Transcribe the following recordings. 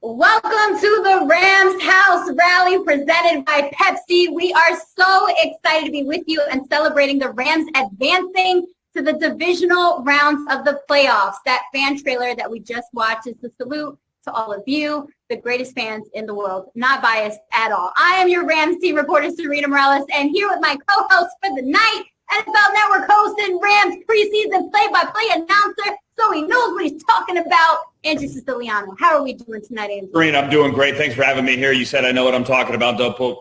Welcome to the Rams House Rally presented by Pepsi. We are so excited to be with you and celebrating the Rams advancing to the divisional rounds of the playoffs. That fan trailer that we just watched is the salute to all of you, the greatest fans in the world. Not biased at all. I am your Rams team reporter, Sarina Morales, and here with my co-host for the night, NFL Network host and Rams preseason play-by-play announcer, so he knows what he's talking about, Andrew Siciliano. How are we doing tonight, Andrew? Sarina, I'm doing great. Thanks for having me here. You said I know what I'm talking about. Don't put,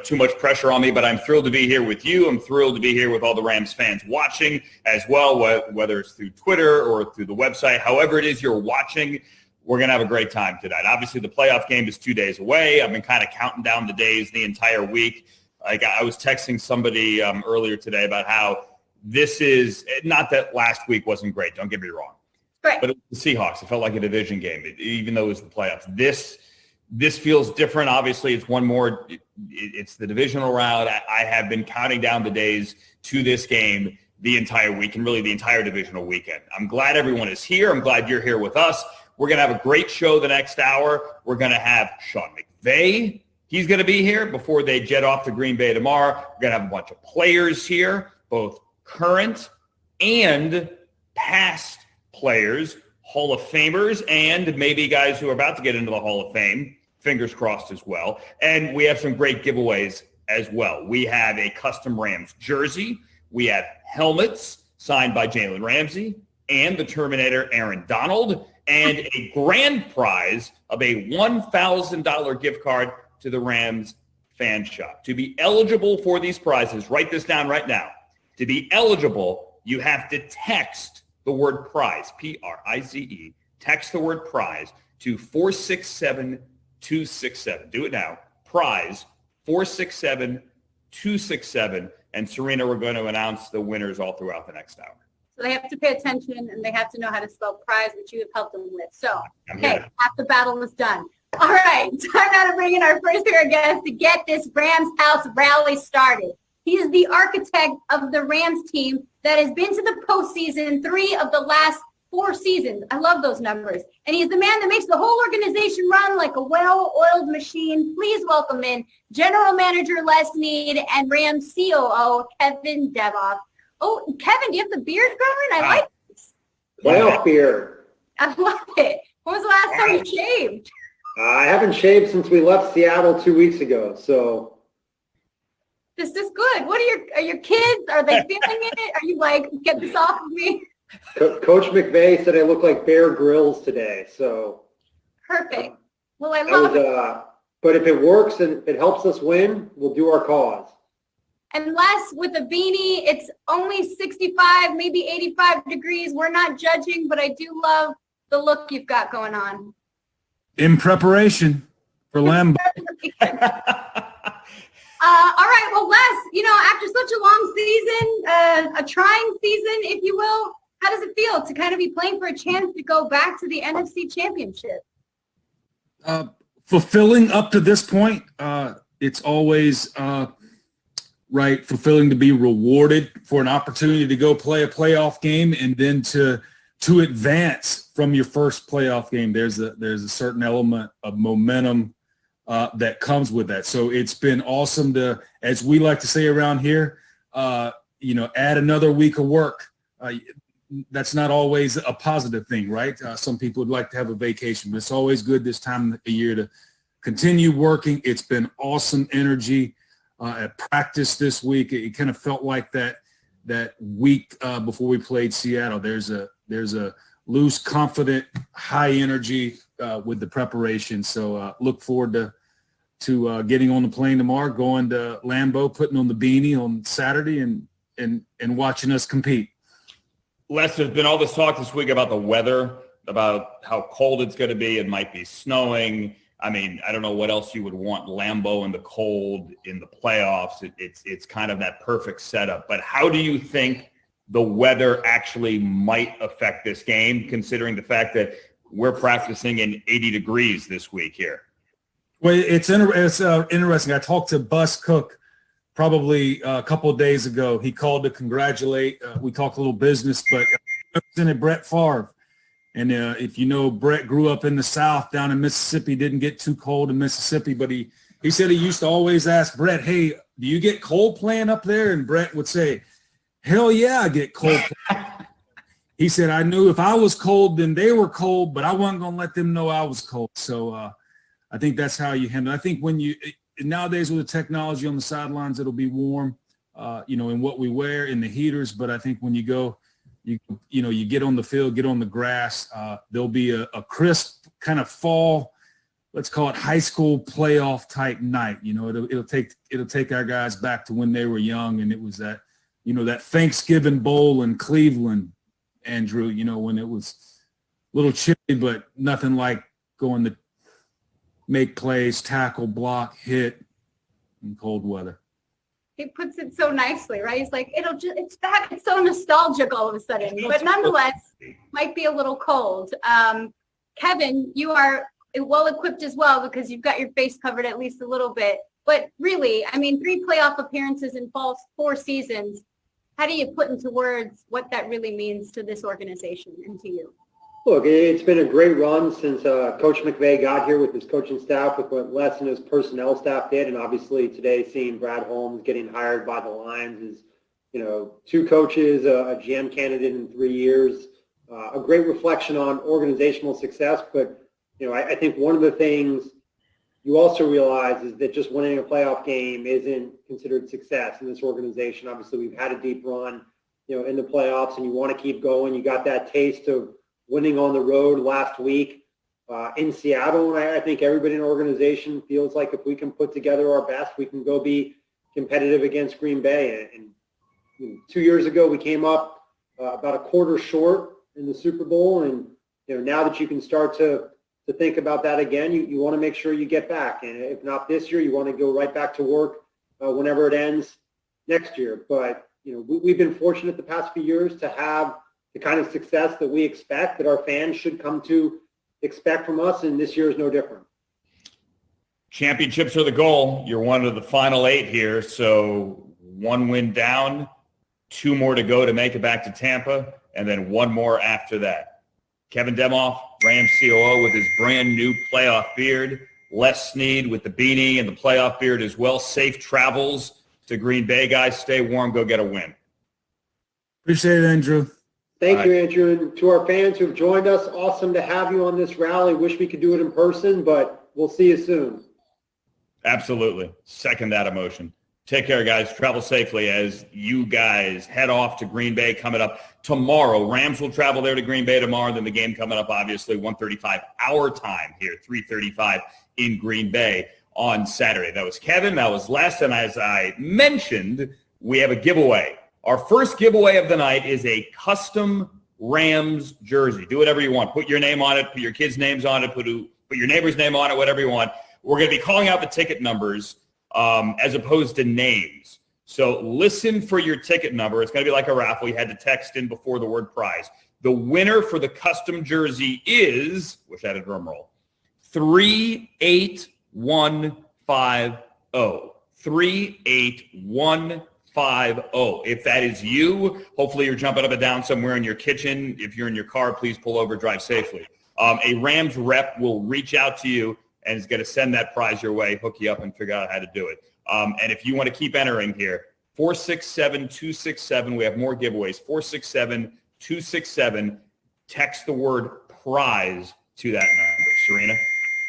too much pressure on me, but I'm thrilled to be here with you. I'm thrilled to be here with all the Rams fans watching as well, whether it's through Twitter or through the website. However it is you're watching, we're going to have a great time tonight. Obviously, the playoff game is 2 days away. I've been kind of counting down the days the entire week. Like I was texting somebody earlier today about how this is not that last week wasn't great. Don't get me wrong. Right. But it was the Seahawks. It felt like a division game, even though it was the playoffs. This feels different. Obviously, it's one more. It's the divisional round. I have been counting down the days to this game the entire week and really the entire divisional weekend. I'm glad everyone is here. I'm glad you're here with us. We're going to have a great show the next hour. We're going to have Sean McVay. He's going to be here before they jet off to Green Bay tomorrow. We're going to have a bunch of players here, both current and past players, Hall of Famers, and maybe guys who are about to get into the Hall of Fame, fingers crossed as well. And we have some great giveaways as well. We have a custom Rams jersey. We have helmets signed by Jalen Ramsey and the Terminator Aaron Donald, and a grand prize of a $1,000 gift card to the Rams fan shop. To be eligible for these prizes, write this down right now. To be eligible, you have to text the word prize, P-R-I-Z-E, text the word prize to 467-267. Do it now. Prize, 467-267. And Sarina, we're going to announce the winners all throughout the next hour. So they have to pay attention and they have to know how to spell prize, which you have helped them with. So, okay, half the battle is done. All right, time now to bring in our first pair of guests to get this Rams House Rally started. He is the architect of the Rams team that has been to the postseason 3 of the last 4 seasons. I love those numbers. And he's the man that makes the whole organization run like a well-oiled machine. Please welcome in General Manager Les Snead and Rams COO Kevin Devoff. Oh, Kevin, do you have the beard growing? I like this. Playoff beard. I love it. When was the last time you shaved? I haven't shaved since we left Seattle 2 weeks ago, so. This is good. What are your kids? Are they feeling it? Are you like, get this off of me? Coach McVay said I look like Bear Grylls today, so. Perfect. Well, I love it. But if it works and it helps us win, we'll do our cause. And Les, with a beanie, it's only 65, maybe 85 degrees. We're not judging, but I do love the look you've got going on. In preparation for Lambeau. All right, well, Les, after such a long season, a trying season, if you will, how does it feel to kind of be playing for a chance to go back to the NFC Championship? Fulfilling up to this point. It's always fulfilling to be rewarded for an opportunity to go play a playoff game and then to advance from your first playoff game. There's a certain element of momentum that comes with that. So it's been awesome to, as we like to say around here, add another week of work. That's not always a positive thing, right? Some people would like to have a vacation, but it's always good this time of the year to continue working. It's been awesome energy at practice this week. It kind of felt like that week before we played Seattle. There's a loose, confident, high energy with the preparation. So look forward to getting on the plane tomorrow, going to Lambeau, putting on the beanie on Saturday, and watching us compete. Les, there's been all this talk this week about the weather, about how cold it's going to be. It might be snowing. I mean, I don't know what else you would want. Lambeau in the cold in the playoffs. It's kind of that perfect setup. But how do you think the weather actually might affect this game, considering the fact that we're practicing in 80 degrees this week here? Well, it's interesting. I talked to Bus Cook probably a couple of days ago. He called to congratulate. We talked a little business, but Brett Favre. And if you know, Brett grew up in the South down in Mississippi, didn't get too cold in Mississippi, but he said he used to always ask Brett, hey, do you get cold playing up there? And Brett would say, hell yeah, I get cold. He said, I knew if I was cold, then they were cold, but I wasn't going to let them know I was cold. So I think that's how you handle it. I think nowadays with the technology on the sidelines, it'll be warm, in what we wear in the heaters. But I think when you go, you get on the field, get on the grass, there'll be a crisp kind of fall, let's call it high school playoff type night. It'll take our guys back to when they were young. And it was that Thanksgiving bowl in Cleveland, Andrew, when it was a little chilly, but nothing like going to make plays, tackle, block, hit in cold weather. He puts it so nicely, right? He's like, it's back. It's so nostalgic all of a sudden, but nonetheless, might be a little cold. Kevin, you are well equipped as well because you've got your face covered at least a little bit. But really, 3 playoff appearances in 4 seasons. How do you put into words what that really means to this organization and to you? Look, it's been a great run since Coach McVay got here with his coaching staff, with what Les and his personnel staff did, and obviously today seeing Brad Holmes getting hired by the Lions is, 2 coaches, a GM candidate in 3 years, a great reflection on organizational success. But, I think one of the things you also realize is that just winning a playoff game isn't considered success in this organization. Obviously, we've had a deep run, in the playoffs, and you want to keep going. You got that taste of winning on the road last week in Seattle, and I think everybody in the organization feels like if we can put together our best, we can go be competitive against Green Bay. And 2 years ago, we came up about a quarter short in the Super Bowl, and now that you can start to think about that again, you want to make sure you get back. And if not this year, you want to go right back to work whenever it ends next year. But, we've been fortunate the past few years to have the kind of success that we expect, that our fans should come to expect from us, and this year is no different. Championships are the goal. You're one of the final 8 here, so 1 win down, 2 more to go to make it back to Tampa, and then 1 more after that. Kevin Demoff, Rams COO, with his brand new playoff beard. Les Snead with the beanie and the playoff beard as well. Safe travels to Green Bay, guys. Stay warm. Go get a win. Appreciate it, Andrew. Thank you, Andrew. And to our fans who've joined us, awesome to have you on this rally. Wish we could do it in person, but we'll see you soon. Absolutely. Second that emotion. Take care, guys. Travel safely as you guys head off to Green Bay coming up tomorrow. Rams will travel there to Green Bay tomorrow. Then the game coming up, obviously, 1:35 our time here, 3:35 in Green Bay on Saturday. That was Kevin. That was Les. And as I mentioned, we have a giveaway. Our first giveaway of the night is a custom Rams jersey. Do whatever you want. Put your name on it. Put your kids' names on it. Put your neighbor's name on it, whatever you want. We're going to be calling out the ticket numbers as opposed to names. So listen for your ticket number. It's going to be like a raffle. You had to text in before the word prize. The winner for the custom jersey is, wish I had a drum roll, 38150. 38150. If that is you, hopefully you're jumping up and down somewhere in your kitchen. If you're in your car, please pull over, drive safely. A Rams rep will reach out to you and is going to send that prize your way, hook you up, and figure out how to do it. And if you want to keep entering here, 467-267. We have more giveaways. 467-267. Text the word prize to that number. Sarina?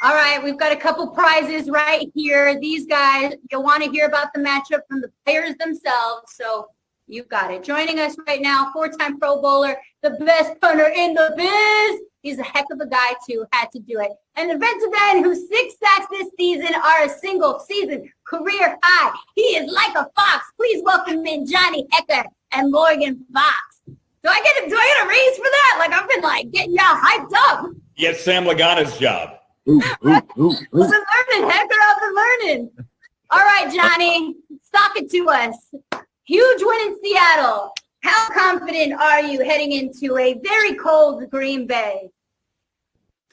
All right, we've got a couple prizes right here. These guys, you'll want to hear about the matchup from the players themselves, so you've got it. Joining us right now, 4-time Pro Bowler, the best punter in the biz. He's a heck of a guy, too. Had to do it. And the defensive end whose 6 sacks this season are a single-season career high. He is like a fox. Please welcome in Johnny Hecker and Morgan Fox. Do I get a raise for that? I've been getting y'all hyped up. Yes, Sam Lagana's job. I've been learning, Hecker. I've been learning. All right, Johnny, talk it to us. Huge win in Seattle. How confident are you heading into a very cold Green Bay?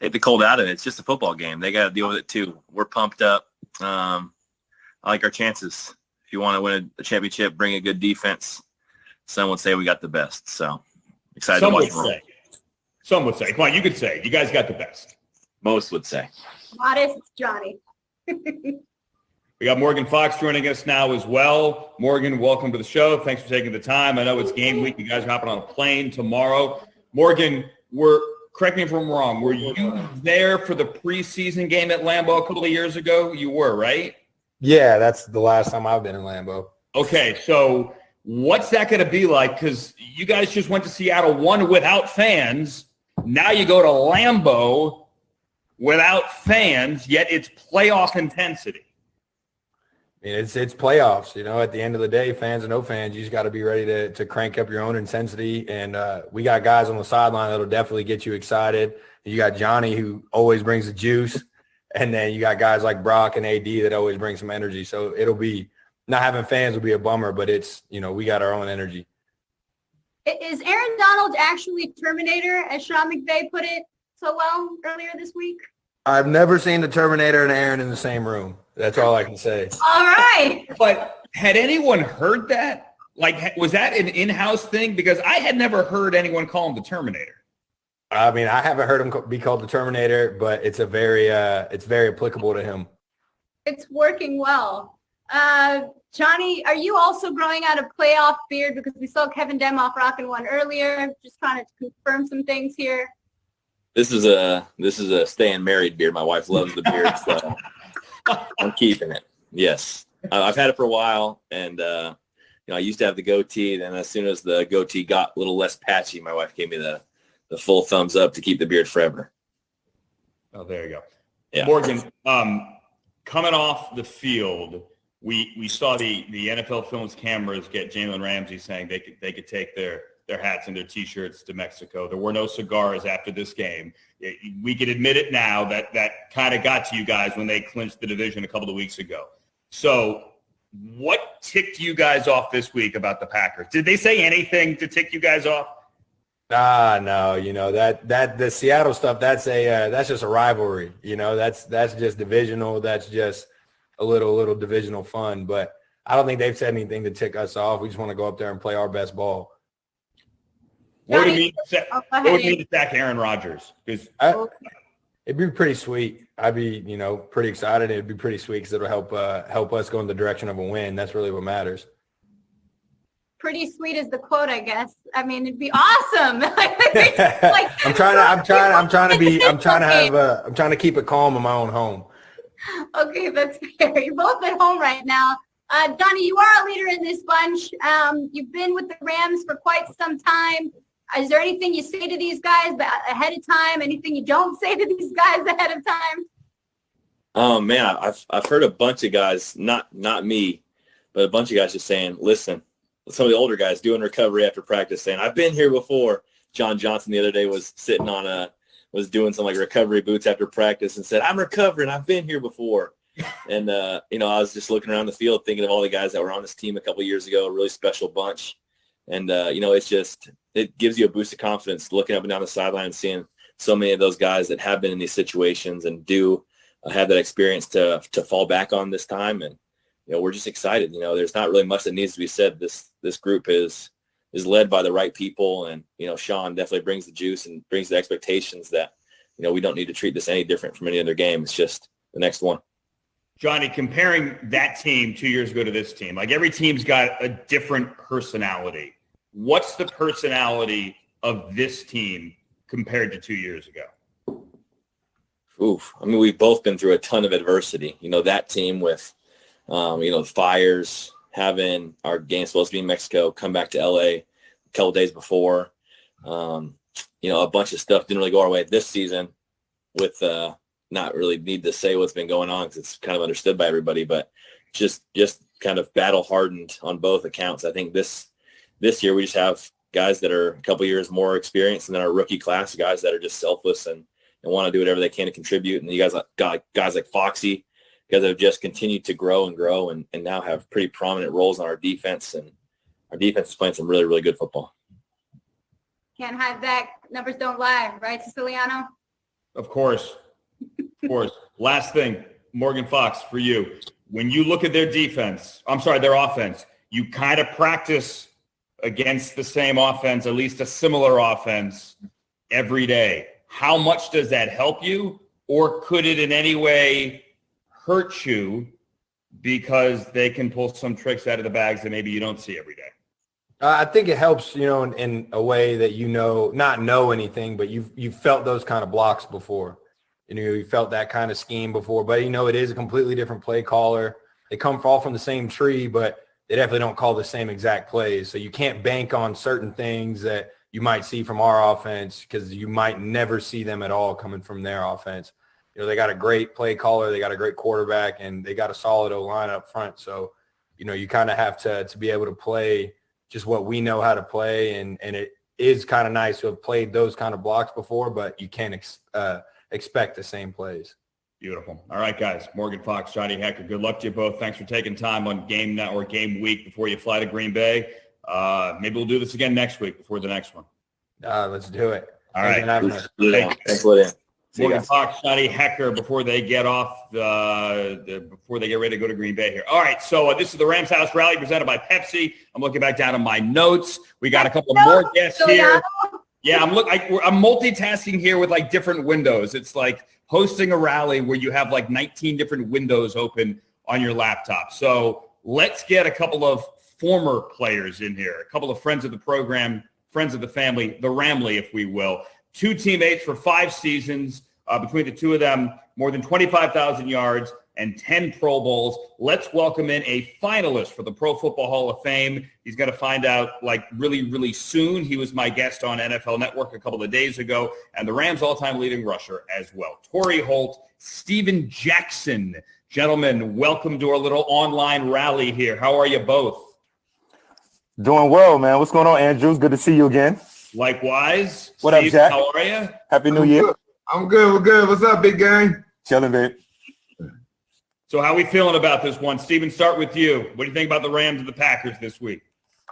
Take the cold out of it. It's just a football game. They got to deal with it too. We're pumped up. I like our chances. If you want to win a championship, bring a good defense. Some would say we got the best. So excited to watch them. Some would say. Come on, you could say. You guys got the best. Most would say. Modest Johnny. We got Morgan Fox joining us now as well. Morgan, welcome to the show. Thanks for taking the time. I know it's game week. You guys are hopping on a plane tomorrow. Morgan, correct me if I'm wrong. Were you there for the preseason game at Lambeau a couple of years ago? You were, right? Yeah, that's the last time I've been in Lambeau. Okay, so what's that going to be like? Because you guys just went to Seattle, one without fans. Now you go to Lambeau without fans, yet it's playoff intensity. I mean, it's playoffs. At the end of the day, fans or no fans, you just got to be ready to crank up your own intensity. And we got guys on the sideline that'll definitely get you excited. You got Johnny, who always brings the juice. And then you got guys like Brock and AD that always bring some energy. So it'll be – not having fans will be a bummer, but it's, we got our own energy. Is Aaron Donald actually Terminator, as Sean McVay put it so well earlier this week? I've never seen the Terminator and Aaron in the same room. That's all I can say. All right. But had anyone heard that? Like, was that an in-house thing? Because I had never heard anyone call him the Terminator. I mean, I haven't heard him be called the Terminator, but it's very applicable to him. It's working well. Johnny, are you also growing out a playoff beard? Because we saw Kevin Demoff rocking one earlier. Just trying to confirm some things here. This is a staying married beard. My wife loves the beard, so I'm keeping it. Yes, I've had it for a while, and I used to have the goatee. Then as soon as the goatee got a little less patchy, my wife gave me the full thumbs up to keep the beard forever. Oh, there you go. Yeah. Morgan, coming off the field, we saw the NFL Films cameras get Jalen Ramsey saying they could take their hats and their T-shirts to Mexico. There were no cigars after this game. We could admit it now that kind of got to you guys when they clinched the division a couple of weeks ago. So what ticked you guys off this week about the Packers? Did they say anything to tick you guys off? No, that the Seattle stuff, that's just a rivalry. That's just divisional. That's just a little divisional fun. But I don't think they've said anything to tick us off. We just want to go up there and play our best ball. What would it mean to sack Aaron Rodgers? Because it'd be pretty sweet. I'd be, pretty excited. It'd be pretty sweet because it'll help us go in the direction of a win. That's really what matters. Pretty sweet is the quote, I guess. I mean, it'd be awesome. I'm trying to keep it calm in my own home. Okay, that's fair. You're both at home right now. Donnie, you are a leader in this bunch. You've been with the Rams for quite some time. Is there anything you say to these guys ahead of time? Anything you don't say to these guys ahead of time? Oh man, I've heard a bunch of guys, not me, but a bunch of guys just saying, listen, some of the older guys doing recovery after practice saying, I've been here before. John Johnson the other day was sitting was doing some like recovery boots after practice and said, I'm recovering. I've been here before. And, I was just looking around the field thinking of all the guys that were on this team a couple of years ago, a really special bunch. And, it gives you a boost of confidence looking up and down the sideline and seeing so many of those guys that have been in these situations and do have that experience to fall back on this time. And, we're just excited. There's not really much that needs to be said. This group is led by the right people. And, Sean definitely brings the juice and brings the expectations that, we don't need to treat this any different from any other game. It's just the next one. Johnny, comparing that team 2 years ago to this team, like every team's got a different personality. What's the personality of this team compared to 2 years ago? Oof. I mean, we've both been through a ton of adversity. That team with, the fires, having our game supposed to be in Mexico, come back to LA a couple days before. A bunch of stuff didn't really go our way this season with not really need to say what's been going on because it's kind of understood by everybody, but just kind of battle hardened on both accounts. I think this year we just have guys that are a couple years more experienced than our rookie class, guys that are just selfless and want to do whatever they can to contribute. And you guys got guys like Foxy, guys that have just continued to grow and now have pretty prominent roles on our defense. And our defense is playing some really, really good football. Can't hide that. Numbers don't lie, right, Siciliano? Of course. Of course. Last thing, Morgan Fox, for you. When you look at their offense, you kind of practice against the same offense, at least a similar offense every day. How much does that help you? Or could it in any way hurt you because they can pull some tricks out of the bags that maybe you don't see every day? I think it helps, in a way that not know anything, but you've felt those kind of blocks before. You felt that kind of scheme before, but it is a completely different play caller. They come all from the same tree, but they definitely don't call the same exact plays. So you can't bank on certain things that you might see from our offense because you might never see them at all coming from their offense. They got a great play caller, they got a great quarterback, and they got a solid O-line up front. So, you kind of have to be able to play just what we know how to play, and it is kind of nice to have played those kind of blocks before, but you can't expect the same plays. Beautiful. All right, guys. Morgan Fox, Johnny Hecker, good luck to you both. Thanks for taking time on game week before you fly to Green Bay. Maybe we'll do this again next week before the next one. Let's do it. All right. Thanks for that. Morgan Fox, Johnny Hecker, before they get off, before they get ready to go to Green Bay here. All right, so this is the Rams House Rally presented by Pepsi. I'm looking back down at my notes. We got a couple of more guests here. Yeah, I'm multitasking here with like different windows. It's like hosting a rally where you have like 19 different windows open on your laptop. So let's get a couple of former players in here, a couple of friends of the program, friends of the family, the Ramley, if we will. 2 teammates for 5 seasons. Between the two of them, more than 25,000 yards and 10 Pro Bowls. Let's welcome in a finalist for the Pro Football Hall of Fame. He's going to find out like really, really soon. He was my guest on NFL Network a couple of days ago, and the Rams' all-time leading rusher as well. Torrey Holt, Steven Jackson. Gentlemen, welcome to our little online rally here. How are you both? Doing well, man. What's going on, Andrew? It's good to see you again. Likewise. What Steve, up, Jack? How are you? Happy New Year. I'm good. We're good. What's up, big gang? Chilling, babe. So how are we feeling about this one? Steven, start with you. What do you think about the Rams and the Packers this week?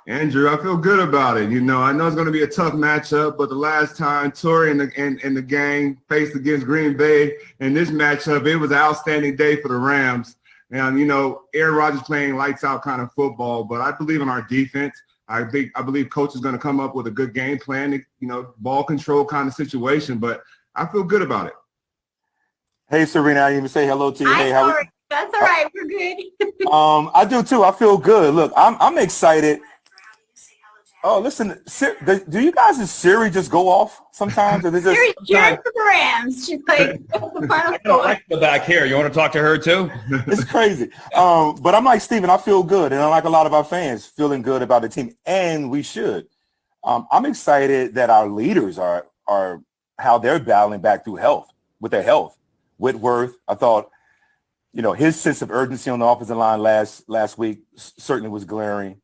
Andrew, I feel good about it. I know it's going to be a tough matchup, but the last time Torrey and the gang faced against Green Bay in this matchup, it was an outstanding day for the Rams. And, Aaron Rodgers playing lights out kind of football, but I believe in our defense. I believe coach is going to come up with a good game plan, ball control kind of situation, but I feel good about it. Hey, Sarina, I didn't even say hello to you. Hey, how are you? That's all right. We're good. I do too. I feel good. Look, I'm excited. Oh, listen, do you guys' Siri just go off sometimes? Or Siri cheering for the Rams. She's like the final score. Alexa back here. You want to talk to her too? It's crazy. But I'm like Steven, I feel good. And I'm like a lot of our fans feeling good about the team. And we should. I'm excited that our leaders are how they're battling back through with their health. Whitworth, I thought, his sense of urgency on the offensive line last week certainly was glaring.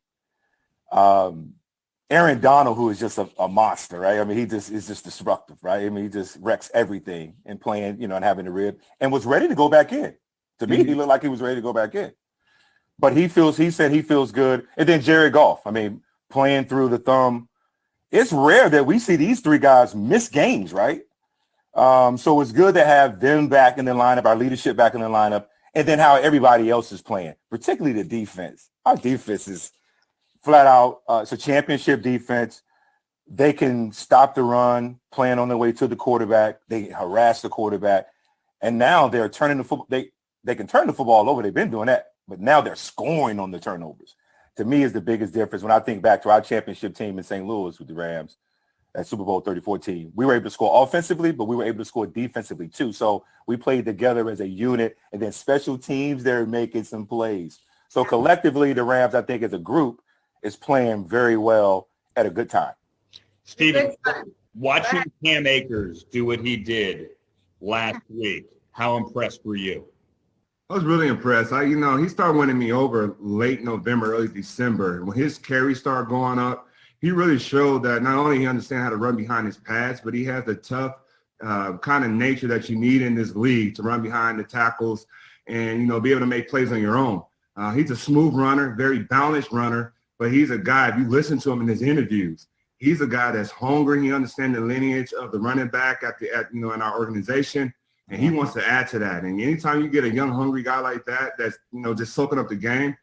Aaron Donald, who is just a monster, right? I mean, he is just disruptive, right? I mean, he just wrecks everything and playing, and having the rib and was ready to go back in. To me, he looked like he was ready to go back in. But he said he feels good. And then Jared Goff, I mean, playing through the thumb. It's rare that we see these 3 guys miss games, right? So it's good to have them back in the lineup, our leadership back in the lineup, and then how everybody else is playing, particularly the defense. Our defense is flat out. It's a championship defense. They can stop the run, playing on their way to the quarterback. They harass the quarterback. And now they're turning the football. They can turn the football over. They've been doing that. But now they're scoring on the turnovers. To me, is the biggest difference when I think back to our championship team in St. Louis with the Rams, that Super Bowl 34 team. We were able to score offensively, but we were able to score defensively too. So we played together as a unit. And then special teams, they're making some plays. So collectively, the Rams, I think as a group, is playing very well at a good time. Steven, watching Cam Akers do what he did last week, how impressed were you? I was really impressed. He started winning me over late November, early December. When his carries started going up, he really showed that not only he understands how to run behind his pads, but he has the tough kind of nature that you need in this league to run behind the tackles and, be able to make plays on your own. He's a smooth runner, very balanced runner. But he's a guy, if you listen to him in his interviews, he's a guy that's hungry. He understands the lineage of the running back in our organization, and he wants to add to that. And anytime you get a young, hungry guy like that, that's, just soaking up the game,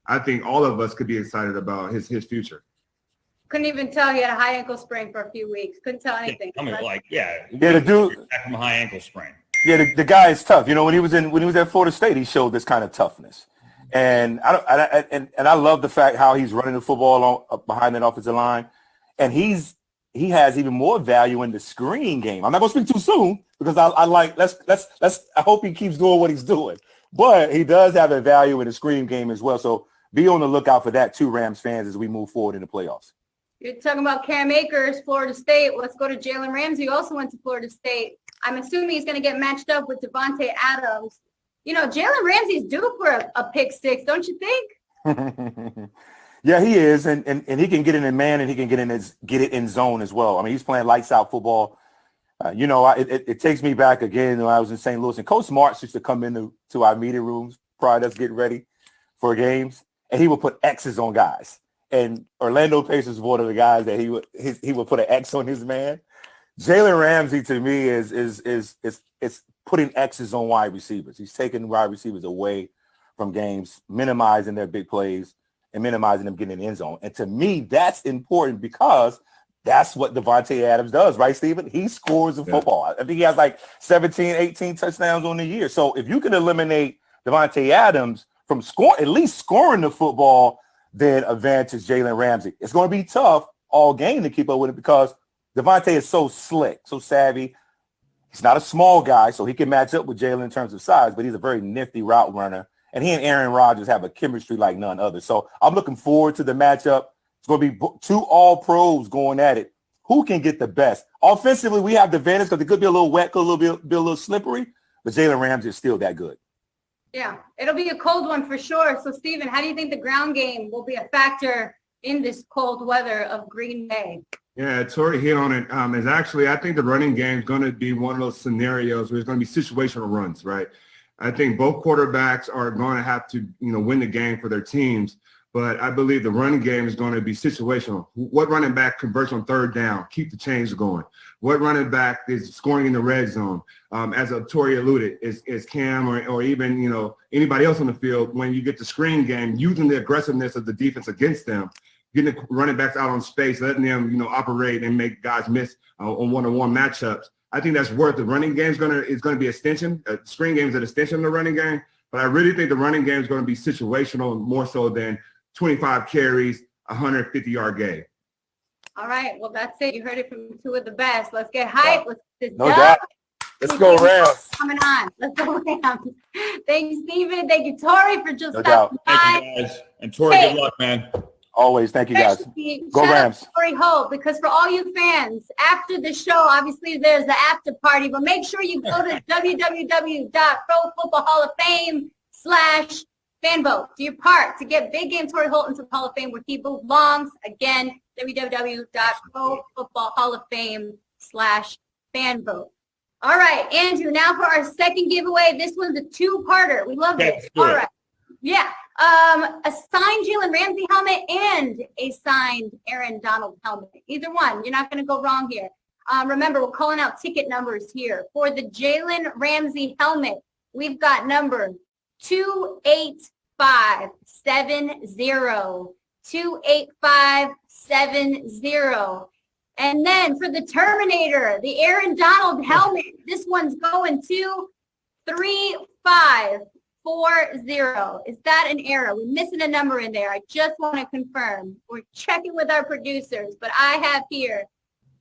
I think all of us could be excited about his future. Couldn't even tell he had a high ankle sprain for a few weeks. Couldn't tell anything. I mean, the dude back from a high ankle sprain. Yeah, the guy is tough. You know, when he was at Florida State, he showed this kind of toughness, and I love the fact how he's running the football behind that offensive line, and he has even more value in the screen game. I'm not gonna speak too soon because I hope he keeps doing what he's doing, but he does have a value in the screen game as well. So be on the lookout for that too, Rams fans, as we move forward in the playoffs. You're talking about Cam Akers, Florida State. Let's go to Jalen Ramsey, who also went to Florida State. I'm assuming he's going to get matched up with Devontae Adams. You know, Jalen Ramsey's due for a pick six, don't you think? Yeah, he is, and he can get in in man, and he can get it in zone as well. I mean, he's playing lights out football. It takes me back again when I was in St. Louis, and Coach Martz used to come into our meeting rooms prior to us getting ready for games, and he would put X's on guys. And Orlando Pacers was one of the guys that he would put an X on his man. Jalen Ramsey to me is putting X's on wide receivers. He's taking wide receivers away from games, minimizing their big plays and minimizing them getting in the end zone. And to me, that's important because that's what Devontae Adams does, right, Steven? He scores the football. I think he has like 17, 18 touchdowns on the year. So if you can eliminate Devontae Adams from at least scoring the football, then advantage Jalen Ramsey. It's going to be tough all game to keep up with it because Devontae is so slick, so savvy. He's not a small guy, so he can match up with Jalen in terms of size, but he's a very nifty route runner. And he and Aaron Rodgers have a chemistry like none other. So I'm looking forward to the matchup. It's going to be two all-pros going at it. Who can get the best? Offensively, we have the advantage because it could be a little wet, could be a little slippery, but Jalen Ramsey is still that good. Yeah, it'll be a cold one for sure. So, Steven, how do you think the ground game will be a factor in this cold weather of Green Bay? Yeah, Tori hit on it. Is actually, I think the running game is going to be one of those scenarios where it's going to be situational runs, right? I think both quarterbacks are going to have to, win the game for their teams. But I believe the running game is going to be situational. What running back converts on third down, keep the chains going? What running back is scoring in the red zone? As Tori alluded, is Cam or even, anybody else on the field, when you get the screen game, using the aggressiveness of the defense against them, getting the running backs out on space, letting them, operate and make guys miss on one-on-one matchups. I think that's worth the running game is going to be extension. Screen game is an extension of the running game. But I really think the running game is going to be situational more so than 25 carries, 150-yard game. All right. Well, that's it. You heard it from two of the best. Let's get hyped. Let's get this No done. doubt. Let's go Rams. Coming on. Let's go Rams. Thanks, Steven. Thank you, Tori, for just No stopping doubt. by. Thank you, guys. And Tori, good luck, man. Always. Thank you, guys. Go Shout Rams. out to Tori Hope, because for all you fans, after the show, obviously there's the after party, but make sure you go to www.profootballhall-of-fame/fan vote. Do your part to get Big Game Tori Holt into the Hall of Fame where he belongs. Again, www.profootballhall-of-fame/fan vote. All right, Andrew, now for our second giveaway. This one's a two-parter. We love this. All right. Yeah. A signed Jalen Ramsey helmet and a signed Aaron Donald helmet. Either one. You're not going to go wrong here. Remember, we're calling out ticket numbers here. For the Jalen Ramsey helmet, we've got number 28570. 28570. And then for the Terminator, the Aaron Donald helmet, this one's going to 3540. Is that an error? We're missing a number in there. I just want to confirm. We're checking with our producers, but I have here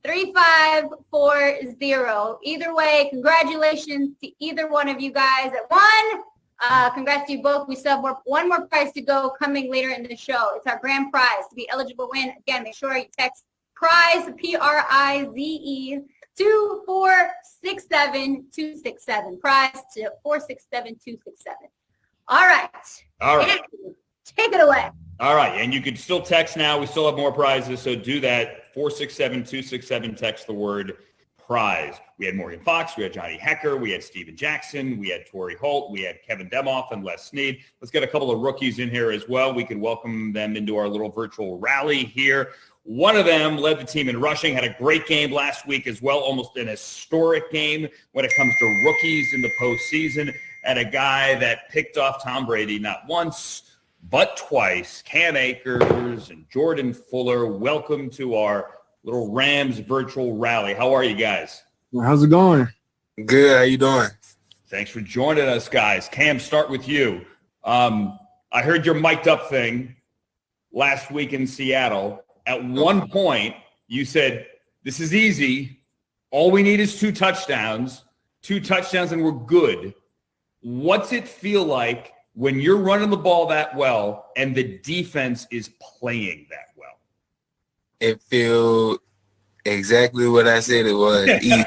3540. Either way, congratulations to either one of you guys that won. Congrats to you both. We still have one more prize to go coming later in the show. It's our grand prize. To be eligible to win, again, make sure you text prize, PRIZE, to 467-267. Prize to 467-267. All right. Andrew, take it away. All right. And you can still text now. We still have more prizes. So do that. 467-267. Text the word prize. We had Morgan Fox. We had Johnny Hecker. We had Steven Jackson. We had Tori Holt. We had Kevin Demoff and Les Snead. Let's get a couple of rookies in here as well. We can welcome them into our little virtual rally here. One of them led the team in rushing, had a great game last week as well, almost an historic game when it comes to rookies in the postseason, and a guy that picked off Tom Brady not once, but twice. Cam Akers and Jordan Fuller, welcome to our little Rams virtual rally. How are you guys? How's it going? Good. How you doing? Thanks for joining us, guys. Cam, start with you. I heard your mic'd up thing last week in Seattle. At one point, you said, this is easy. All we need is 2 touchdowns. 2 touchdowns and we're good. What's it feel like when you're running the ball that well and the defense is playing that well? It feel exactly what I said it was. Easy.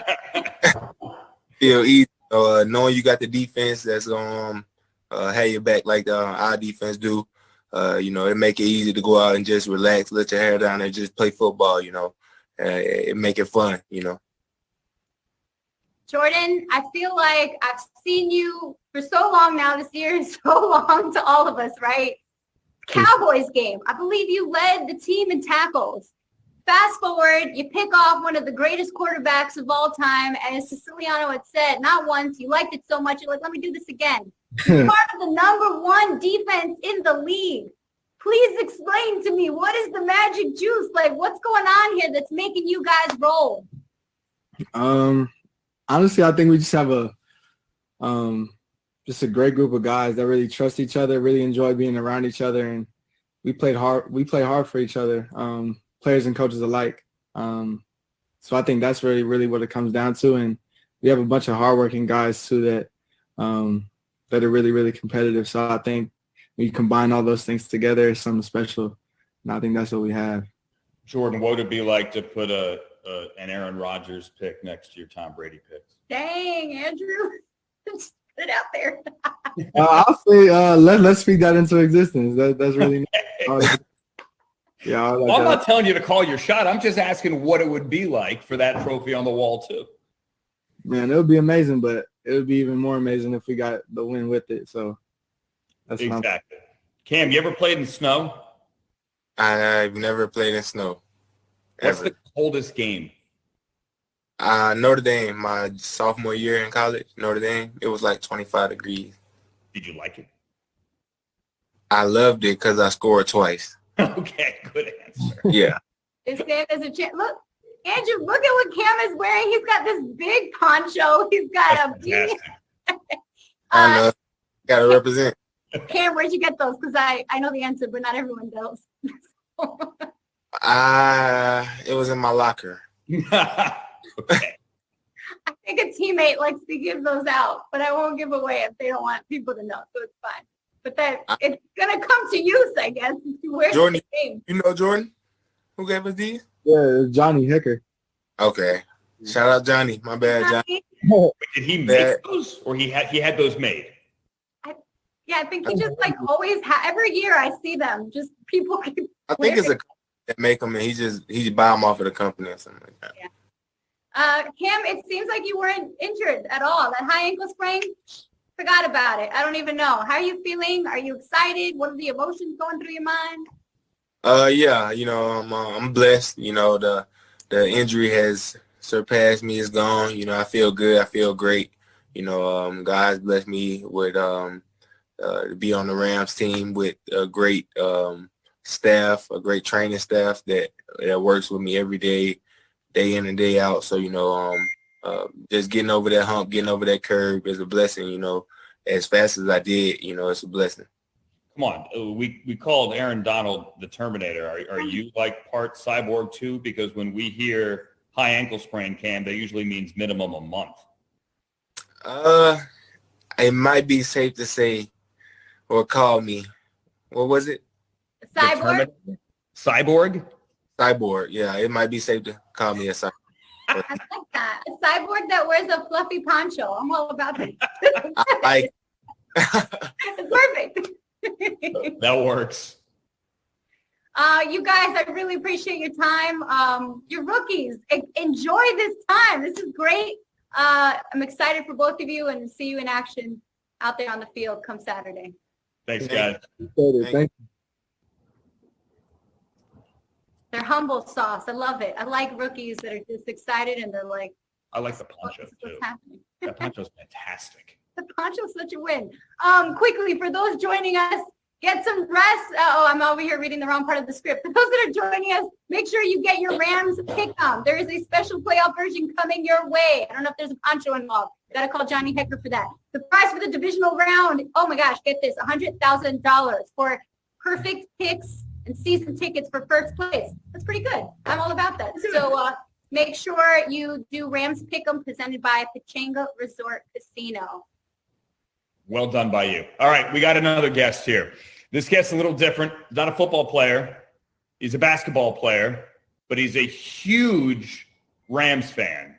Feel easy. Knowing you got the defense that's going to have your back like our defense do. It make it easy to go out and just relax, let your hair down and just play football, it make it fun, Jordan, I feel like I've seen you for so long now. This year is so long to all of us, right? Cowboys game. I believe you led the team in tackles. Fast forward, you pick off one of the greatest quarterbacks of all time. And as Siciliano had said, not once, you liked it so much, you're like, let me do this again. You're part of the number 1 defense in the league. Please explain to me, what is the magic juice? Like, what's going on here that's making you guys roll? Honestly, I think we just have just a great group of guys that really trust each other, really enjoy being around each other, and we play hard for each other, players and coaches alike. So I think that's really what it comes down to, and we have a bunch of hardworking guys too that are really competitive. So I think when you combine all those things together, it's something special, and I think that's what we have. Jordan, what would it be like to put an Aaron Rodgers pick next to your Tom Brady picks? Dang, Andrew. Just put it out there. I'll say let's speak that into existence. That's really nice. Yeah. Well, I'm not telling you to call your shot. I'm just asking what it would be like for that trophy on the wall too. Man, it would be amazing, but it would be even more amazing if we got the win with it. So that's exactly. Cam, you ever played in snow? I've never played in snow. What's Ever. the coldest game? Notre Dame, my sophomore year in college, Notre Dame, it was like 25 degrees. Did you like it? I loved it because I scored twice. Okay, good answer. Yeah. This Cam is a chance. Look, Andrew, look at what Cam is wearing. He's got this big poncho. He's got a beanie. I know. Got to represent. Cam, where'd you get those? Because I know the answer, but not everyone does. It was in my locker. Okay. I think a teammate likes to give those out, but I won't give away if they don't want people to know, so it's fine. But it's gonna come to use, I guess, if you wear Jordan, the game. you know Jordan? Who gave us these? Yeah, Johnny Hicker. Okay. Shout out Johnny. My bad, Johnny. Did he make those, or he had those made? Yeah, I think he just like always every year I see them. Just people keep I think it's a company that make them, and he just buy them off of the company or something like that. Yeah. Cam, it seems like you weren't injured at all. That high ankle sprain, forgot about it. I don't even know. How are you feeling? Are you excited? What are the emotions going through your mind? Yeah, I'm blessed. The injury has surpassed me. It's gone. I feel good. I feel great. God's blessed me with to be on the Rams team with a great staff, a great training staff that works with me every day in and day out. So, just getting over that hump, getting over that curve is a blessing, as fast as I did, it's a blessing. Come on. We called Aaron Donald the Terminator. Are you like part cyborg too? Because when we hear high ankle sprain, Cam, that usually means minimum a month. It might be safe to say, or call me, what was it? Cyborg? Cyborg? Cyborg, yeah. It might be safe to call me a cyborg. I like that. A cyborg that wears a fluffy poncho. I'm all about that. It's perfect. That works. You guys, I really appreciate your time. You're rookies. Enjoy this time. This is great. I'm excited for both of you and see you in action out there on the field come Saturday. Thanks, guys. Thank you. They're humble sauce. I love it. I like rookies that are just excited and they're like, I like the poncho what's too. happening? That poncho's fantastic. The poncho's such a win. Quickly, for those joining us Get some rest. Oh, I'm over here reading the wrong part of the script. For those that are joining us, make sure you get your Rams pick-em. There is a special playoff version coming your way. I don't know if there's a poncho involved. Got to call Johnny Hecker for that. The prize for the divisional round, oh my gosh, get this, $100,000 for perfect picks and season tickets for first place. That's pretty good. I'm all about that. So make sure you do Rams Pick'em presented by Pechanga Resort Casino. Well done by you. All right, we got another guest here. This guest's a little different. He's not a football player. He's a basketball player, but he's a huge Rams fan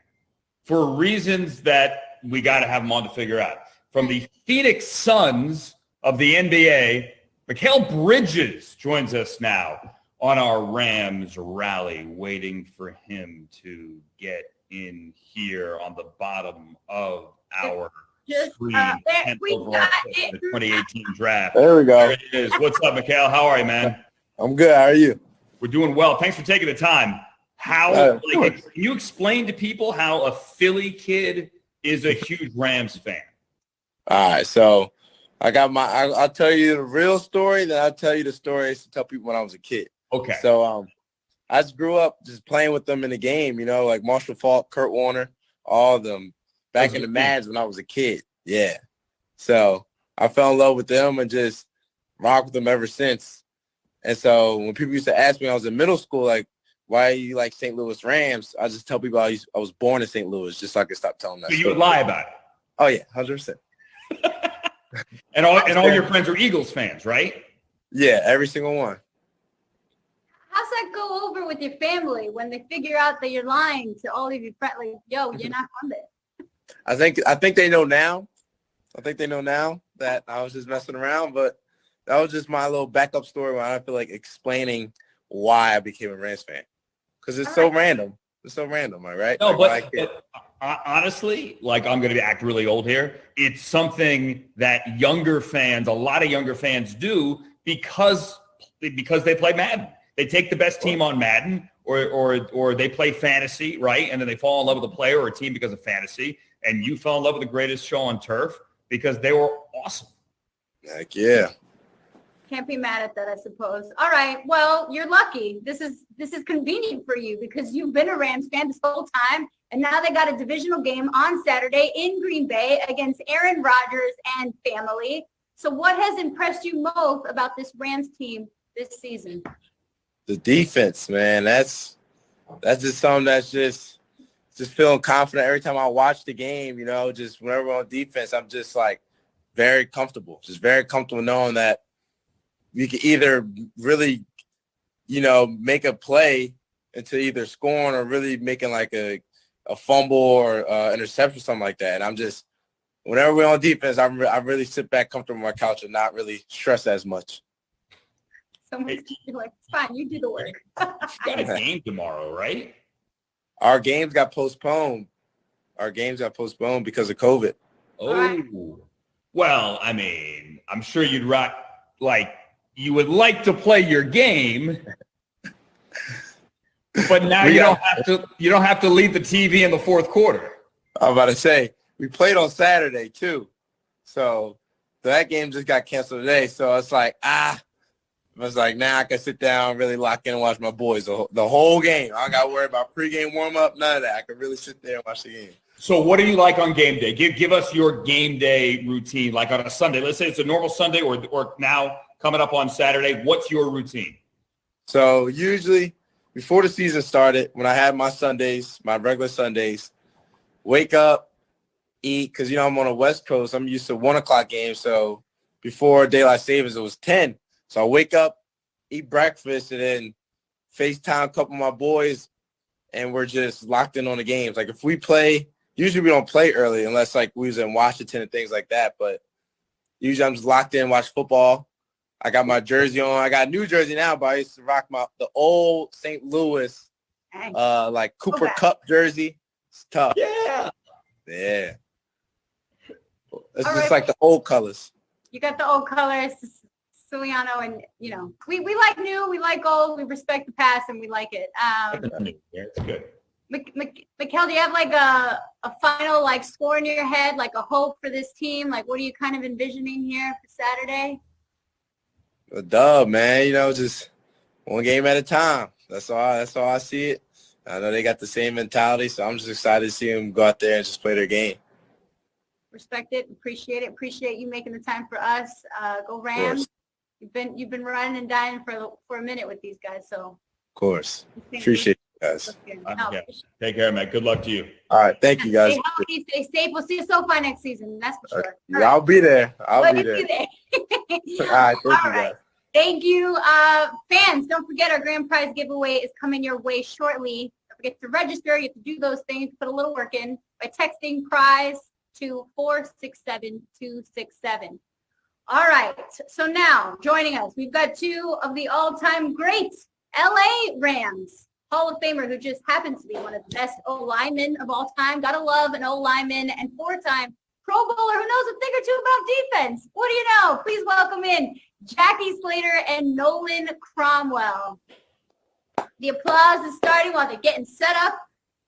for reasons that we got to have him on to figure out. From the Phoenix Suns of the NBA, Mikhail Bridges joins us now on our Rams rally, waiting for him to get in here on the bottom of our screen. We got it. The 2018 draft. There we go. There it is. What's up, Mikhail? How are you, man? I'm good. How are you? We're doing well. Thanks for taking the time. How, can you explain to people how a Philly kid is a huge Rams fan? All right. So I got I'll tell you the real story, then I'll tell you the stories to tell people when I was a kid. Okay. So I just grew up just playing with them in the game, like Marshall Faulk, Kurt Warner, all of them back in the Mads when I was a kid. Yeah. So I fell in love with them and just rocked with them ever since. And so when people used to ask me when I was in middle school, like, why you like St. Louis Rams? I just tell people I was born in St. Louis just so I could stop telling that. So you would lie about it? Oh, yeah, 100%. And all your friends are Eagles fans, right? Yeah, every single one. How's that go over with your family when they figure out that you're lying to all of your friends? Like, yo, you're not from there. I think they know now. I think they know now that I was just messing around, but that was just my little backup story where I feel like explaining why I became a Rams fan. Because it's so random. It's so random, all right? No, but honestly, like I'm going to act really old here. It's something that a lot of younger fans do because they play Madden. They take the best team on Madden or they play fantasy, right? And then they fall in love with a player or a team because of fantasy. And you fell in love with the greatest show on turf because they were awesome. Heck yeah. Can't be mad at that, I suppose. All right. Well, you're lucky. This is convenient for you because you've been a Rams fan this whole time. And now they got a divisional game on Saturday in Green Bay against Aaron Rodgers and family. So what has impressed you most about this Rams team this season? The defense, man. That's just something that's just feeling confident every time I watch the game, just whenever we're on defense, I'm just like very comfortable knowing that we can either really, make a play into either scoring or really making like a fumble or interception, something like that. And I'm just, whenever we're on defense, I really sit back comfortable on my couch and not really stress as much. Someone's like, it's fine, you do the work. You got a game tomorrow, right? Our games got postponed. Because of COVID. Oh, well, I mean, I'm sure you would like to play your game, but now you don't have to lead the TV in the fourth quarter. I'm about to say we played on Saturday too, so that game just got canceled today. So it's like I was like, now I can sit down, really lock in and watch my boys the whole game. I don't got to worry about pregame warm up, none of that. I can really sit there and watch the game. So what do you like on game day? Give us your game day routine, like on a Sunday. Let's say it's a normal Sunday or now coming up on Saturday. What's your routine? So usually before the season started, when I had my Sundays, my regular Sundays, wake up, eat, because, I'm on the West Coast. I'm used to 1 o'clock games. So before daylight savings, it was 10. So I wake up, eat breakfast, and then FaceTime a couple of my boys, and we're just locked in on the games. Like if we play, usually we don't play early unless like we was in Washington and things like that. But usually I'm just locked in, watch football. I got my jersey on. I got a new jersey now, but I used to rock the old St. Louis, like Cooper Cup jersey. It's tough. Yeah. Yeah. It's just like the old colors. You got the old colors, Siciliano, and we like new, we like old, we respect the past, and we like it. It's good. Mikhail, do you have like a final score in your head, like a hope for this team? Like, what are you kind of envisioning here for Saturday? A dub, man. You know, just one game at a time. That's all I see it. I know they got the same mentality, so I'm just excited to see them go out there and just play their game. Respect it, appreciate it, appreciate you making the time for us. Go Rams! You've been riding and dying for a minute with these guys, so. Of course, appreciate you guys. Yeah. Take care, man. Good luck to you. All right, thank you guys. Stay healthy, stay safe. We'll see you SoFi next season. That's for sure. Yeah, I'll be there. I'll be there. All right, thank you guys. Thank you, fans. Don't forget our grand prize giveaway is coming your way shortly. Don't forget to register. You have to do those things, put a little work in by texting prize to 467-267. All right. So now joining us, we've got two of the all-time great LA Rams Hall of Famer who just happens to be one of the best O-linemen of all time. Gotta love an O-lineman and four-time Pro Bowler who knows a thing or two about defense. What do you know? Please welcome in Jackie Slater and Nolan Cromwell. The applause is starting while they're getting set up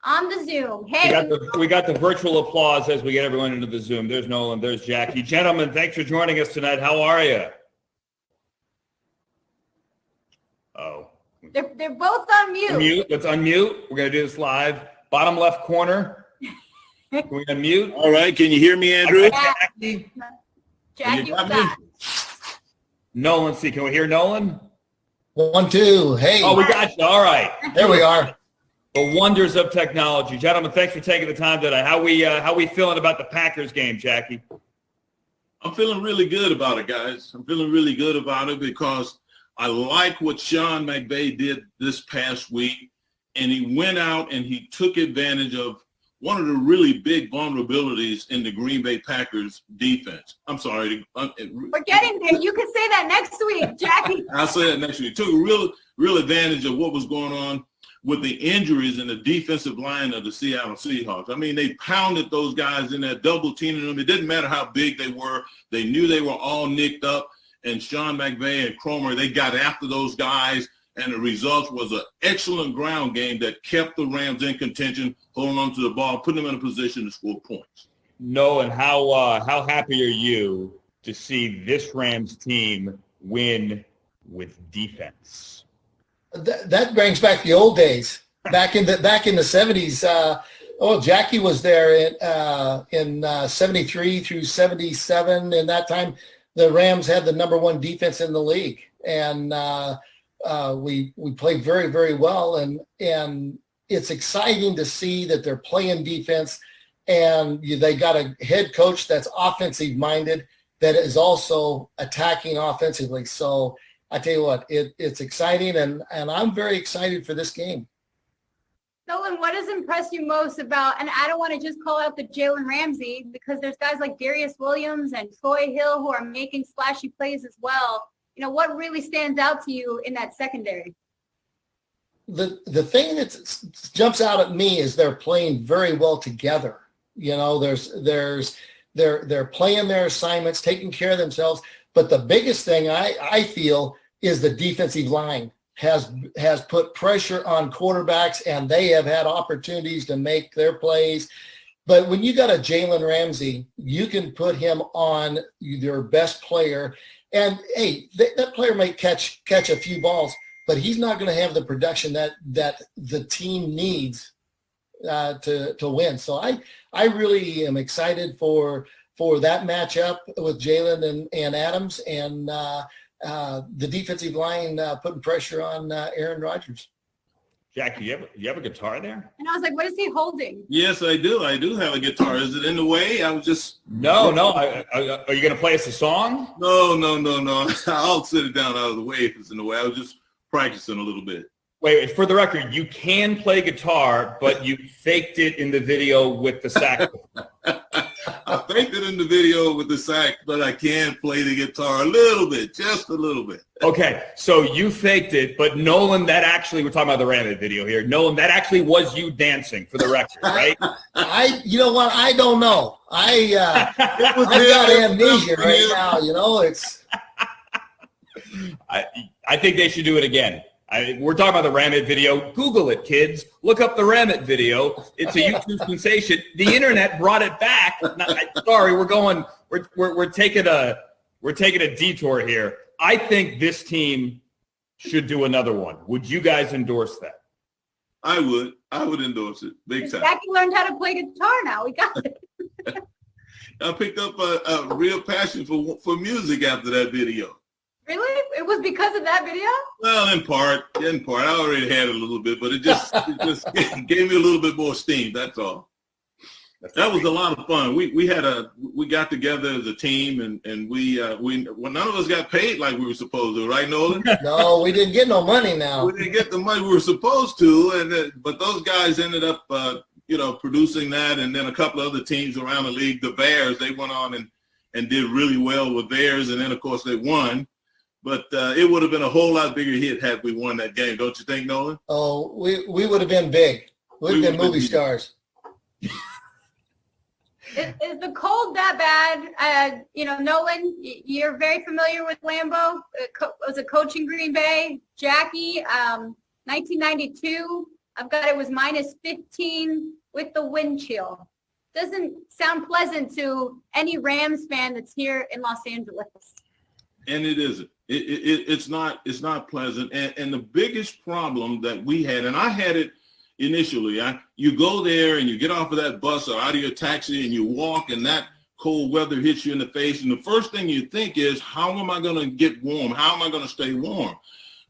on the Zoom. Hey, we got the virtual applause as we get everyone into the Zoom. There's Nolan, there's Jackie. Gentlemen, thanks for joining us tonight. How are you? Oh. They're both on mute. Let's unmute. We're going to do this live. Bottom left corner. Can we unmute? All right. Can you hear me, Andrew? Jackie, what's up? Nolan, see. Can we hear Nolan? 1, 2. Hey. Oh, we got you. All right. There we are. The wonders of technology. Gentlemen, thanks for taking the time today. How we feeling about the Packers game, Jackie? I'm feeling really good about it, guys. I'm feeling really good about it because I like what Sean McVay did this past week, and he went out and he took advantage of one of the really big vulnerabilities in the Green Bay Packers defense. I'm sorry. We're getting there. You can say that next week, Jackie. I'll say that next week. Took a real advantage of what was going on with the injuries in the defensive line of the Seattle Seahawks. I mean, they pounded those guys in there, double teaming them. It didn't matter how big they were. They knew they were all nicked up. And Sean McVay and Cromer, they got after those guys. And the result was an excellent ground game that kept the Rams in contention, holding on to the ball, putting them in a position to score points. Nolan, how happy are you to see this Rams team win with defense? That brings back the old days. Back in the 70s. Jackie was there in 73 through 77. And that time, the Rams had the number one defense in the league, and we played very, very well. And it's exciting to see that they're playing defense, and they got a head coach that's offensive minded that is also attacking offensively. So I tell you what, it's exciting, and I'm very excited for this game. Nolan, what has impressed you most about, and I don't want to just call out the Jalen Ramsey, because there's guys like Darius Williams and Troy Hill who are making splashy plays as well. You know, what really stands out to you in that secondary? The thing that jumps out at me is they're playing very well together. You know, they're playing their assignments, taking care of themselves. But the biggest thing I feel is the defensive line has put pressure on quarterbacks, and they have had opportunities to make their plays. But when you got a Jalen Ramsey, you can put him on your best player. And, hey, that player might catch a few balls, but he's not going to have the production that the team needs to win. So I really am excited for that matchup with Jalen and Adams, and the defensive line putting pressure on Aaron Rodgers. Jackie, you have a guitar there? And I was like, what is he holding? Yes, I do. I do have a guitar. Is it in the way? I was just... No. Are you going to play us a song? No. I'll sit it down out of the way if it's in the way. I was just practicing a little bit. Wait, for the record, you can play guitar, but you faked it in the video with the saxophone. I faked it in the video with the sax, but I can play the guitar a little bit, just a little bit. Okay, so you faked it, but Nolan, that actually, we're talking about the Ramit video here. Nolan, that actually was you dancing, for the record, right? You know what? I don't know. I've got amnesia right now. You know, it's. I think they should do it again. We're talking about the Ramit video. Google it, kids. Look up the Ramit video. It's a YouTube sensation. The internet brought it back. Sorry, we're taking a detour here. I think this team should do another one. Would you guys endorse that? I would endorse it big time. Jackie learned how to play guitar now. We got it. I picked up a real passion for music after that video. Really? It was because of that video? Well, in part. I already had it a little bit, but it just gave me a little bit more steam. That's all. That was a lot of fun. We got together as a team, and we none of us got paid like we were supposed to, right, Nolan? No, we didn't get no money now. We didn't get the money we were supposed to, but those guys ended up producing that, and then a couple of other teams around the league, the Bears, they went on and did really well with theirs, and then of course they won. But it would have been a whole lot bigger hit had we won that game, don't you think, Nolan? Oh, we would have been big. We'd have been movie stars. Is the cold that bad? Nolan, you're very familiar with Lambeau. Was a coach in Green Bay. Jackie, 1992. I've got it was minus 15 with the wind chill. Doesn't sound pleasant to any Rams fan that's here in Los Angeles. And it isn't. It's not pleasant. And the biggest problem that we had, and I had it initially, you go there and you get off of that bus or out of your taxi and you walk, and that cold weather hits you in the face. And the first thing you think is, how am I going to get warm? How am I going to stay warm?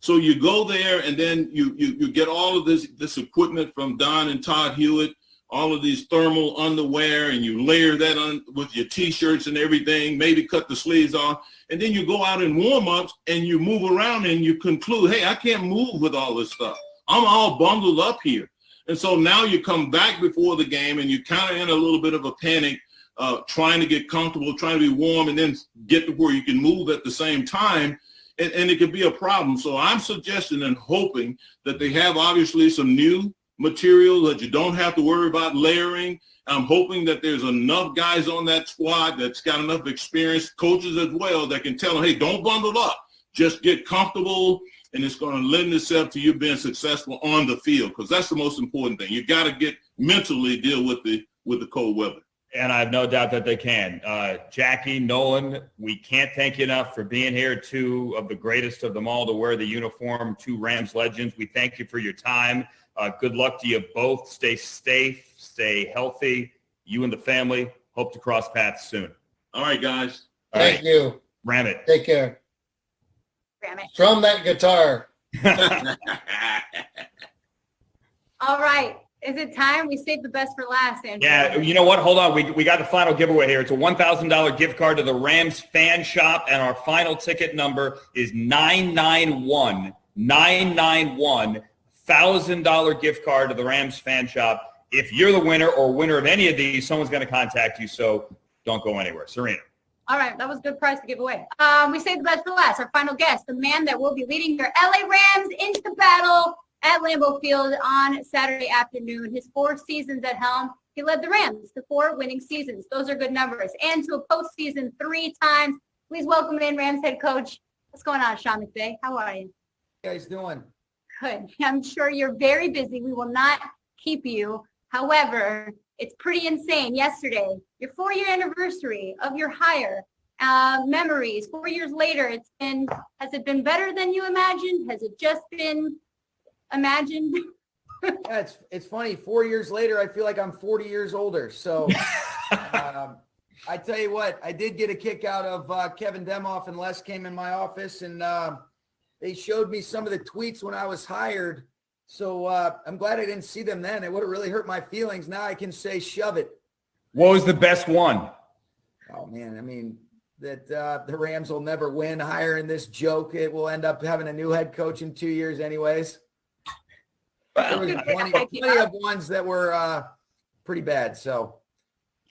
So you go there, and then you get all of this equipment from Don and Todd Hewitt, all of these thermal underwear, and you layer that on with your T-shirts and everything, maybe cut the sleeves off, and then you go out in warm-ups and you move around and you conclude, hey, I can't move with all this stuff. I'm all bundled up here. And so now you come back before the game and you kind of in a little bit of a panic, trying to get comfortable, trying to be warm, and then get to where you can move at the same time. And it could be a problem. So I'm suggesting and hoping that they have obviously some new material that you don't have to worry about layering. I'm hoping that there's enough guys on that squad that's got enough experience, coaches as well, that can tell them, hey, don't bundle up. Just get comfortable, and it's going to lend itself to you being successful on the field, because that's the most important thing. You got to get mentally deal with the cold weather. And I have no doubt that they can. Jackie, Nolan, we can't thank you enough for being here. Two of the greatest of them all to wear the uniform, two Rams legends. We thank you for your time. Good luck to you both. Stay safe, stay healthy. You and the family. Hope to cross paths soon. All right, guys. Thank you. Ram it. Take care. Ram it. Strum that guitar. All right. Is it time? We saved the best for last, Andrew. Yeah, you know what? Hold on. We got the final giveaway here. It's a $1,000 gift card to the Rams fan shop, and our final ticket number is 991. 991. $1,000 gift card to the Rams fan shop. If you're the winner or winner of any of these, someone's going to contact you, so don't go anywhere. Sarina. All right, that was a good prize to give away. We saved the best for last. Our final guest, the man that will be leading your LA Rams into battle at Lambeau Field on Saturday afternoon. His 4 seasons at helm, he led the Rams to 4 winning seasons. Those are good numbers. And to a postseason 3 times. Please welcome in Rams head coach. What's going on, Sean McVay? How are you? How you guys doing? Good. I'm sure you're very busy. We will not keep you. However, it's pretty insane. Yesterday, your 4-year anniversary of your hire. Memories. 4 years later, has it been better than you imagined? Has it just been imagined? Yeah, it's funny. 4 years later, I feel like I'm 40 years older. So I tell you what, I did get a kick out of Kevin Demoff and Les came in my office, and they showed me some of the tweets when I was hired. So I'm glad I didn't see them then. It would have really hurt my feelings. Now I can say shove it. What was the best one? Oh, man. I mean, that the Rams will never win hiring this joke. It will end up having a new head coach in 2 years anyways. There was plenty of ones that were pretty bad. So,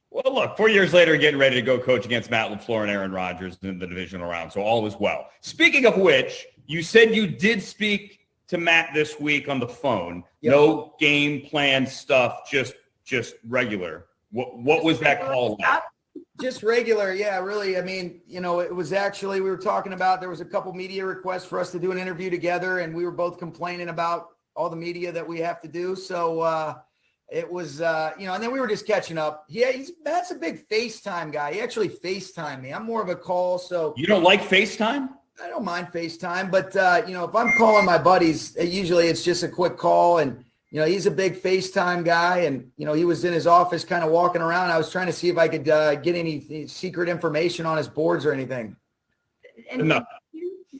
well, look, 4 years later, getting ready to go coach against Matt LaFleur and Aaron Rodgers in the divisional round. So all is well. Speaking of which, you said you did speak to Matt this week on the phone. Yep. No game plan stuff, just regular. What was that call like? Just regular, yeah, really. I mean, it was actually, we were talking about, there was a couple media requests for us to do an interview together, and we were both complaining about all the media that we have to do. So it was, and then we were just catching up. Yeah, Matt's a big FaceTime guy. He actually FaceTimed me. I'm more of a call. So you don't like FaceTime? I don't mind FaceTime, but if I'm calling my buddies, usually it's just a quick call, and he's a big FaceTime guy, and he was in his office kind of walking around. I was trying to see if I could get any secret information on his boards or anything. No.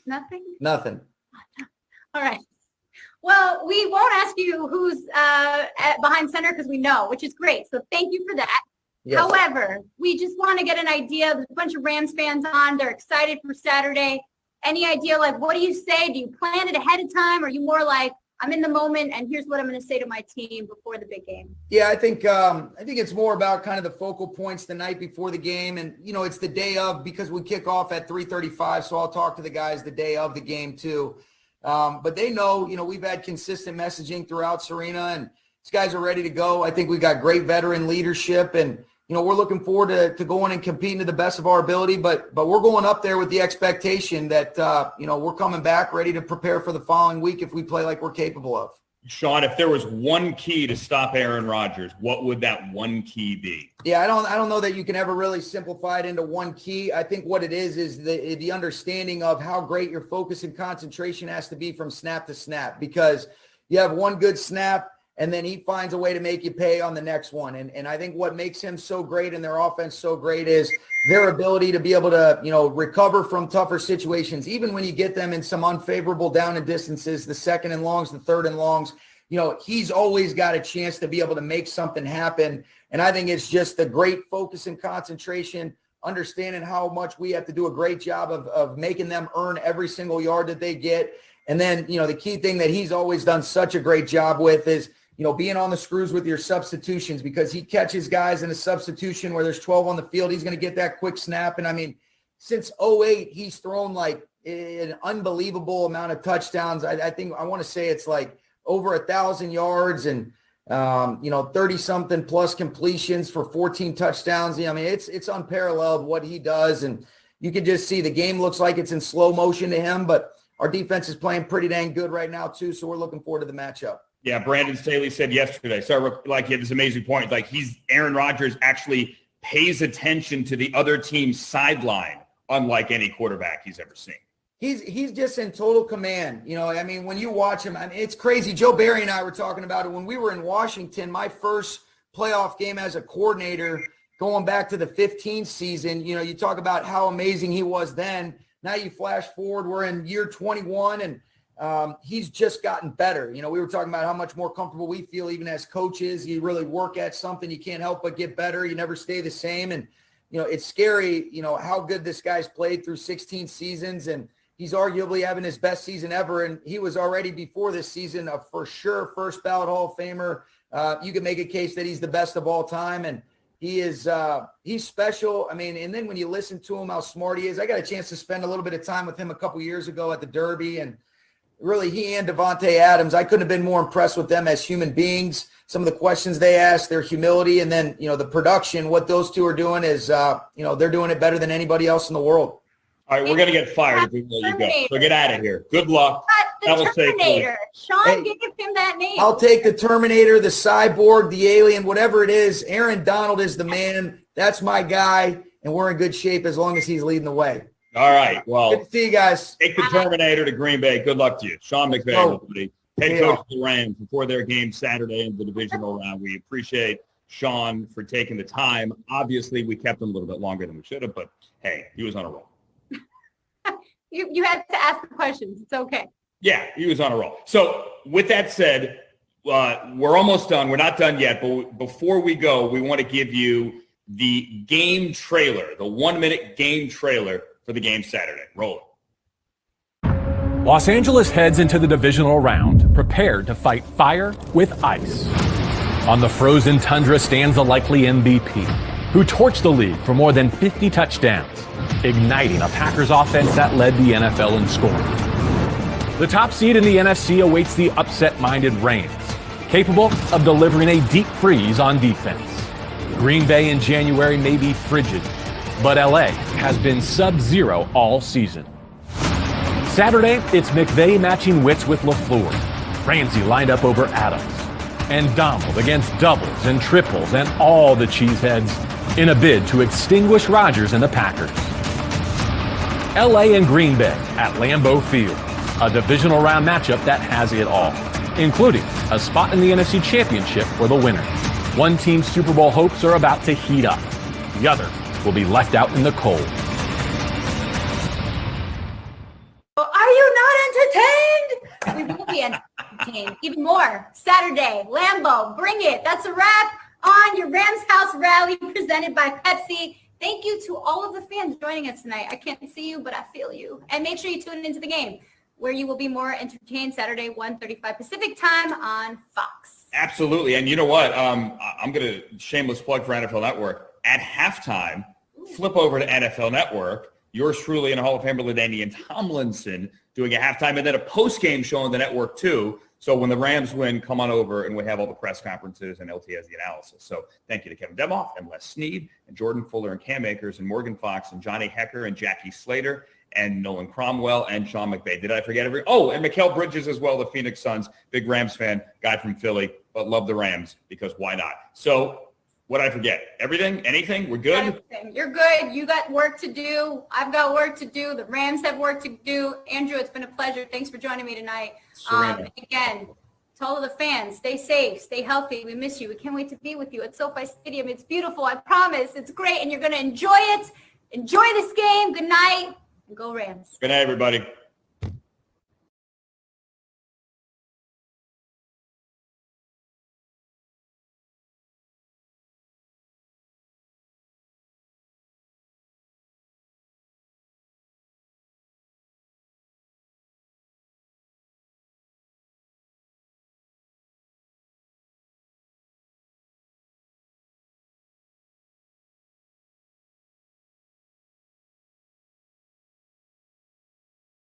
Nothing? Nothing. All right. Well, we won't ask you who's behind center because we know, which is great. So thank you for that. Yes. However, we just want to get an idea. There's a bunch of Rams fans on. They're excited for Saturday. Any idea, what do you say? Do you plan it ahead of time? Or are you more like, I'm in the moment and here's what I'm going to say to my team before the big game? Yeah, I think it's more about kind of the focal points the night before the game. And, it's the day of, because we kick off at 3:35. So I'll talk to the guys the day of the game too. But they know, we've had consistent messaging throughout Sarina, and these guys are ready to go. I think we've got great veteran leadership, and we're looking forward to going and competing to the best of our ability, but we're going up there with the expectation that, we're coming back ready to prepare for the following week if we play like we're capable of. Sean, if there was one key to stop Aaron Rodgers, what would that one key be? Yeah, I don't know that you can ever really simplify it into one key. I think what it is the understanding of how great your focus and concentration has to be from snap to snap, because you have one good snap, and then he finds a way to make you pay on the next one. And I think what makes him so great and their offense so great is their ability to be able to, recover from tougher situations. Even when you get them in some unfavorable down and distances, the second and longs, the third and longs, he's always got a chance to be able to make something happen. And I think it's just the great focus and concentration, understanding how much we have to do a great job of making them earn every single yard that they get. And then, the key thing that he's always done such a great job with is, being on the screws with your substitutions, because he catches guys in a substitution where there's 12 on the field. He's going to get that quick snap. And I mean, since 2008, he's thrown like an unbelievable amount of touchdowns. I think I want to say it's like over 1,000 yards and, 30 something plus completions for 14 touchdowns. I mean, it's unparalleled what he does. And you can just see the game looks like it's in slow motion to him, but our defense is playing pretty dang good right now too. So we're looking forward to the matchup. Yeah, Brandon Staley said yesterday, so he had this amazing point, Aaron Rodgers actually pays attention to the other team's sideline, unlike any quarterback he's ever seen. He's just in total command. When you watch him, it's crazy. Joe Barry and I were talking about it when we were in Washington, my first playoff game as a coordinator, going back to the 15 season. You talk about how amazing he was then. Now you flash forward, we're in year 21, and he's just gotten better. We were talking about how much more comfortable we feel even as coaches. You really work at something, you can't help but get better. You never stay the same. And, it's scary, how good this guy's played through 16 seasons, and he's arguably having his best season ever. And he was already before this season a for sure first ballot Hall of Famer. You can make a case that he's the best of all time. And he's special. And then when you listen to him, how smart he is, I got a chance to spend a little bit of time with him a couple years ago at the Derby, and really, he and Devontae Adams, I couldn't have been more impressed with them as human beings. Some of the questions they ask, their humility, and then, the production, what those two are doing is, they're doing it better than anybody else in the world. All right, we're going to get fired if we let you go. So get out of here. Good luck. The Terminator. Sean gave him that name. I'll take the Terminator, the cyborg, the alien, whatever it is. Aaron Donald is the man. That's my guy, and we're in good shape as long as he's leading the way. All right. Well, good to see you guys. Take the Terminator to Green Bay. Good luck to you. Sean McVay, everybody. Head coach of the Rams before their game Saturday in the divisional round. We appreciate Sean for taking the time. Obviously, we kept him a little bit longer than we should have, but hey, he was on a roll. You had to ask the questions. It's okay. Yeah, he was on a roll. So with that said, we're almost done. We're not done yet, but before we go, we want to give you the game trailer, the 1-minute game trailer for the game Saturday. Roll it. Los Angeles heads into the divisional round, prepared to fight fire with ice. On the frozen tundra stands the likely MVP, who torched the league for more than 50 touchdowns, igniting a Packers offense that led the NFL in scoring. The top seed in the NFC awaits the upset-minded Rams, capable of delivering a deep freeze on defense. Green Bay in January may be frigid, but LA has been sub-zero all season. Saturday, it's McVay matching wits with LaFleur, Ramsey lined up over Adams, and Donald against doubles and triples and all the cheeseheads in a bid to extinguish Rodgers and the Packers. LA and Green Bay at Lambeau Field, a divisional round matchup that has it all, including a spot in the NFC Championship for the winner. One team's Super Bowl hopes are about to heat up. The other will be left out in the cold. Are you not entertained? We will be entertained. Even more. Saturday, Lambeau, bring it. That's a wrap on your Rams House Rally presented by Pepsi. Thank you to all of the fans joining us tonight. I can't see you, but I feel you. And make sure you tune into the game, where you will be more entertained Saturday, 1:35 Pacific time on Fox. Absolutely. And you know what? I'm going to shameless plug for NFL Network. At halftime, flip over to NFL Network. Yours truly and Hall of Famer LaDainian Tomlinson doing a halftime and then a post-game show on the network too. So when the Rams win, come on over and we have all the press conferences and LT has the analysis. So thank you to Kevin Demoff and Les Snead and Jordan Fuller and Cam Akers and Morgan Fox and Johnny Hecker and Jackie Slater and Nolan Cromwell and Sean McVay. Did I forget and Mikhail Bridges as well, the Phoenix Suns, big Rams fan, guy from Philly, but love the Rams because why not? So what did I forget? Everything? Anything? We're good? Everything. You're good. You got work to do. I've got work to do. The Rams have work to do. Andrew, it's been a pleasure. Thanks for joining me tonight. Again, to all of the fans, stay safe, stay healthy. We miss you. We can't wait to be with you at SoFi Stadium. It's beautiful. I promise. It's great, and you're going to enjoy it. Enjoy this game. Good night, and go Rams. Good night, everybody.